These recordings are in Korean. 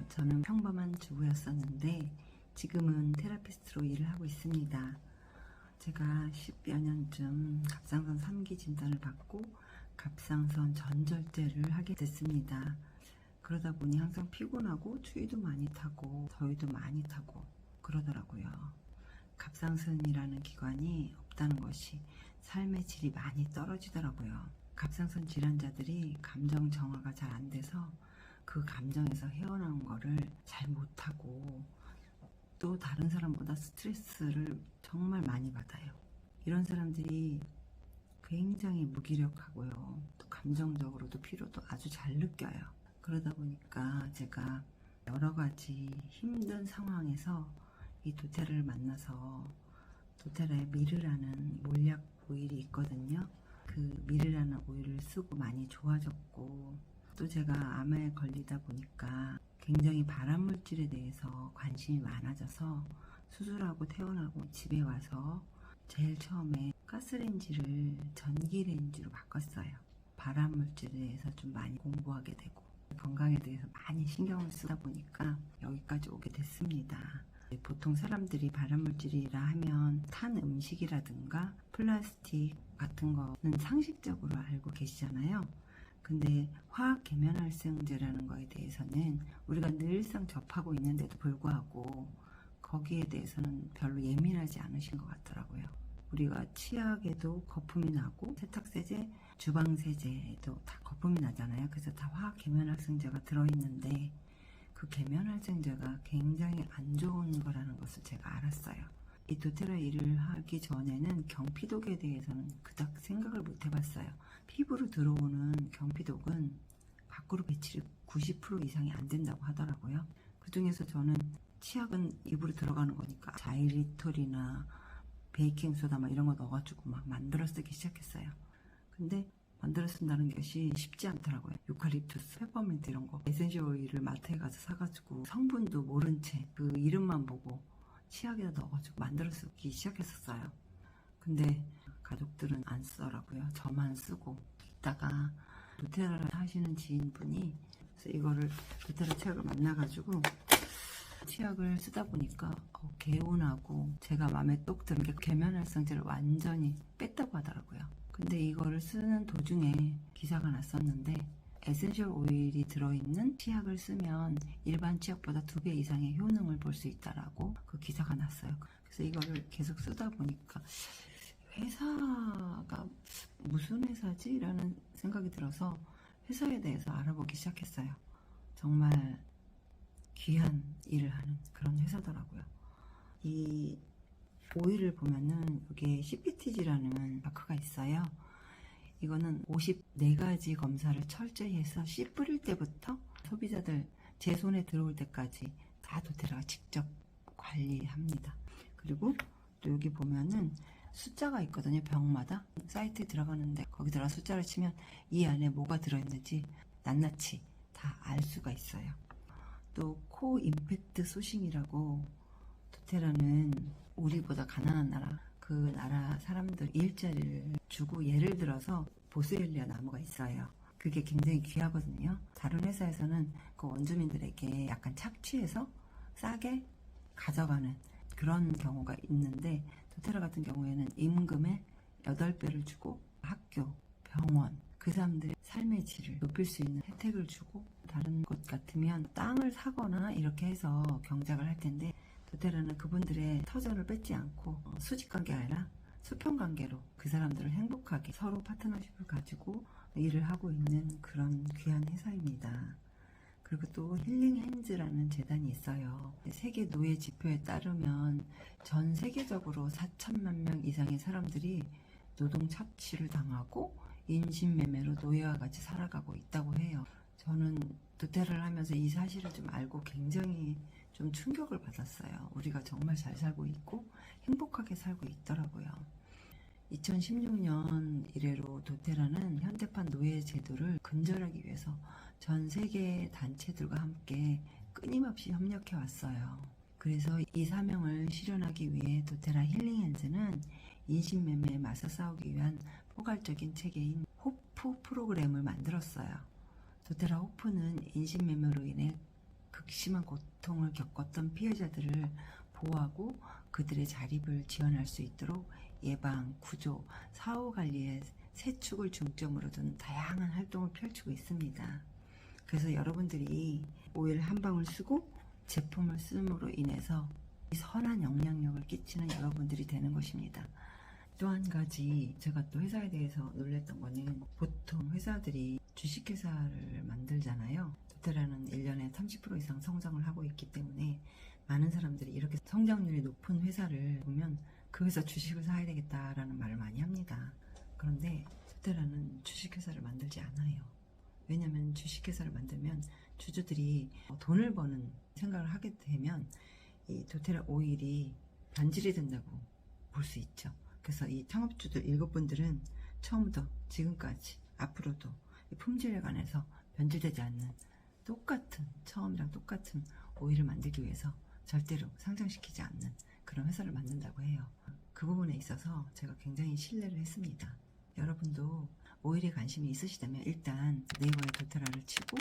저는 평범한 주부였었는데 지금은 테라피스트로 일을 하고 있습니다. 제가 10여 년쯤 갑상선 3기 진단을 받고 갑상선 전절제를 하게 됐습니다. 그러다 보니 항상 피곤하고 추위도 많이 타고 더위도 많이 타고 그러더라고요. 갑상선이라는 기관이 없다는 것이 삶의 질이 많이 떨어지더라고요. 갑상선 질환자들이 감정 정화가 잘 안 돼서 그 감정에서 헤어나온 거를 잘 못하고 또 다른 사람보다 스트레스를 정말 많이 받아요. 이런 사람들이 굉장히 무기력하고요. 또 감정적으로도 피로도 아주 잘 느껴요. 그러다 보니까 제가 여러 가지 힘든 상황에서 이 도테라를 만나서 도테라의 미르라는 몰약 오일이 있거든요. 그 미르라는 오일을 쓰고 많이 좋아졌고, 또 제가 암에 걸리다 보니까 굉장히 발암물질에 대해서 관심이 많아져서 수술하고 퇴원하고 집에 와서 제일 처음에 가스레인지를 전기레인지로 바꿨어요. 발암물질에 대해서 좀 많이 공부하게 되고 건강에 대해서 많이 신경을 쓰다 보니까 여기까지 오게 됐습니다. 보통 사람들이 발암물질이라 하면 탄 음식이라든가 플라스틱 같은 거는 상식적으로 알고 계시잖아요. 근데 화학 계면활성제라는 거에 대해서는 우리가 늘상 접하고 있는데도 불구하고 거기에 대해서는 별로 예민하지 않으신 것 같더라고요. 우리가 치약에도 거품이 나고 세탁세제, 주방세제에도 다 거품이 나잖아요. 그래서 다 화학 계면활성제가 들어있는데 그 계면활성제가 굉장히 안 좋은 거라는 것을 제가 알았어요. 이 도테라 일을 하기 전에는 경피독에 대해서는 그닥 생각을 못 해봤어요. 피부로 들어오는 경피독은 밖으로 배출이 90% 이상이 안 된다고 하더라고요. 그 중에서 저는 치약은 입으로 들어가는 거니까 자일리톨이나 베이킹소다 막 이런 거 넣어가지고 막 만들어 쓰기 시작했어요. 근데 만들어 쓴다는 것이 쉽지 않더라고요. 유칼립투스, 페퍼민트 이런 거 에센셜 오일을 마트에 가서 사가지고 성분도 모른 채 그 이름만 보고 치약에다 넣어가지고 만들어 쓰기 시작했었어요. 근데 가족들은 안 쓰더라고요. 저만 쓰고 있다가 도테라를 하시는 지인분이 그래서 이거를 도테라 치약을 만나가지고 치약을 쓰다 보니까 개운하고 제가 마음에 똑 드는 게 계면활성제를 완전히 뺐다고 하더라고요. 근데 이거를 쓰는 도중에 기사가 났었는데 에센셜 오일이 들어있는 치약을 쓰면 일반 치약보다 2배 이상의 효능을 볼 수 있다라고 그 기사가 났어요. 그래서 이거를 계속 쓰다 보니까 회사가 무슨 회사지? 라는 생각이 들어서 회사에 대해서 알아보기 시작했어요. 정말 귀한 일을 하는 그런 회사더라고요. 이 오일을 보면은 여기에 CPTG라는 마크가 있어요. 이거는 54가지 검사를 철저히 해서 씨 뿌릴 때부터 소비자들 제 손에 들어올 때까지 다 도테라가 직접 관리합니다. 그리고 또 여기 보면은 숫자가 있거든요. 병마다 사이트에 들어가는데 거기 들어가 숫자를 치면 이 안에 뭐가 들어있는지 낱낱이 다 알 수가 있어요. 또 코 임팩트 소싱이라고 도테라는 우리보다 가난한 나라 그 나라 사람들 일자리를 주고 예를 들어서 보스웰리아 나무가 있어요. 그게 굉장히 귀하거든요. 다른 회사에서는 그 원주민들에게 약간 착취해서 싸게 가져가는 그런 경우가 있는데 도테라 같은 경우에는 임금의 8배를 주고 학교, 병원 그 사람들의 삶의 질을 높일 수 있는 혜택을 주고 다른 곳 같으면 땅을 사거나 이렇게 해서 경작을 할 텐데 도테라는 그분들의 터전을 뺏지 않고 수직관계가 아니라 수평관계로 그 사람들을 행복하게 서로 파트너십을 가지고 일을 하고 있는 그런 귀한 회사입니다. 그리고 또 힐링 핸즈라는 재단이 있어요. 세계 노예 지표에 따르면 전 세계적으로 4천만 명 이상의 사람들이 노동 착취를 당하고 인신매매로 노예와 같이 살아가고 있다고 해요. 저는 도테라를 하면서 이 사실을 좀 알고 굉장히 좀 충격을 받았어요. 우리가 정말 잘 살고 있고 행복하게 살고 있더라고요. 2016년 이래로 도테라는 현대판 노예 제도를 근절하기 위해서 전 세계 단체들과 함께 끊임없이 협력해 왔어요. 그래서 이 사명을 실현하기 위해 도테라 힐링 핸즈는 인신매매에 맞서 싸우기 위한 포괄적인 체계인 호프 프로그램을 만들었어요. 도테라 호프는 인신매매로 인해 극심한 고통을 겪었던 피해자들을 보호하고 그들의 자립을 지원할 수 있도록 예방, 구조, 사후관리의 세 축을 중점으로 둔 다양한 활동을 펼치고 있습니다. 그래서 여러분들이 오일 한 방울 쓰고 제품을 쓰므로 인해서 선한 영향력을 끼치는 여러분들이 되는 것입니다. 또 한 가지 제가 또 회사에 대해서 놀랬던 거는, 보통 회사들이 주식회사를 만들잖아요. 도테라는 1년에 30% 이상 성장을 하고 있기 때문에 많은 사람들이 이렇게 성장률이 높은 회사를 보면 그 회사 주식을 사야 되겠다라는 말을 많이 합니다. 그런데 도테라는 주식회사를 만들지 않아요. 왜냐면 주식회사를 만들면 주주들이 돈을 버는 생각을 하게 되면 이 도테라 오일이 변질이 된다고 볼 수 있죠. 그래서 이 창업주들 7분들은 처음부터 지금까지 앞으로도 이 품질에 관해서 변질되지 않는 처음이랑 똑같은 오일을 만들기 위해서 절대로 상장시키지 않는 그런 회사를 만든다고 해요. 그 부분에 있어서 제가 굉장히 신뢰를 했습니다. 여러분도 오일에 관심이 있으시다면 일단 네이버에 도테라를 치고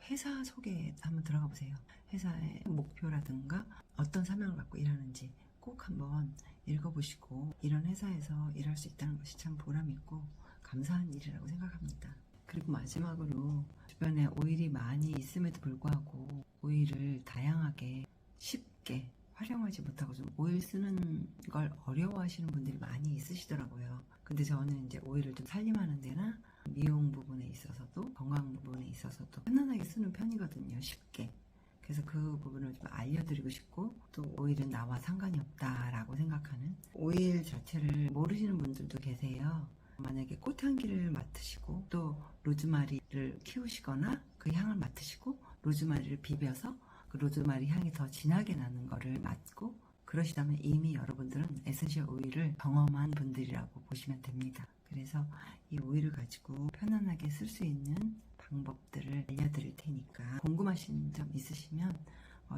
회사 소개에 한번 들어가 보세요. 회사의 목표라든가 어떤 사명을 갖고 일하는지 꼭 한번 읽어보시고, 이런 회사에서 일할 수 있다는 것이 참 보람있고 감사한 일이라고 생각합니다. 그리고 마지막으로, 주변에 오일이 많이 있음에도 불구하고 오일을 다양하게 쉽게 활용하지 못하고 좀 오일 쓰는 걸 어려워하시는 분들이 많이 있으시더라고요. 근데 저는 이제 오일을 좀 살림하는 데나 미용 부분에 있어서도 건강 부분에 있어서도 편안하게 쓰는 편이거든요. 쉽게. 그래서 그 부분을 좀 알려드리고 싶고, 또 오일은 나와 상관이 없다라고 생각하는, 오일 자체를 모르시는 분들도 계세요. 만약에 꽃향기를 맡으시고 또 로즈마리를 키우시거나 그 향을 맡으시고 로즈마리를 비벼서 그 로즈마리 향이 더 진하게 나는 거를 맡고 그러시다면 이미 여러분들은 에센셜 오일을 경험한 분들이라고 보시면 됩니다. 그래서 이 오일을 가지고 편안하게 쓸 수 있는 방법들을 알려드릴 테니까 궁금하신 점 있으시면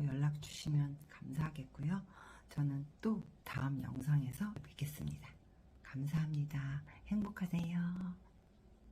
연락 주시면 감사하겠고요. 저는 또 다음 영상에서 뵙겠습니다. 감사합니다. 행복하세요.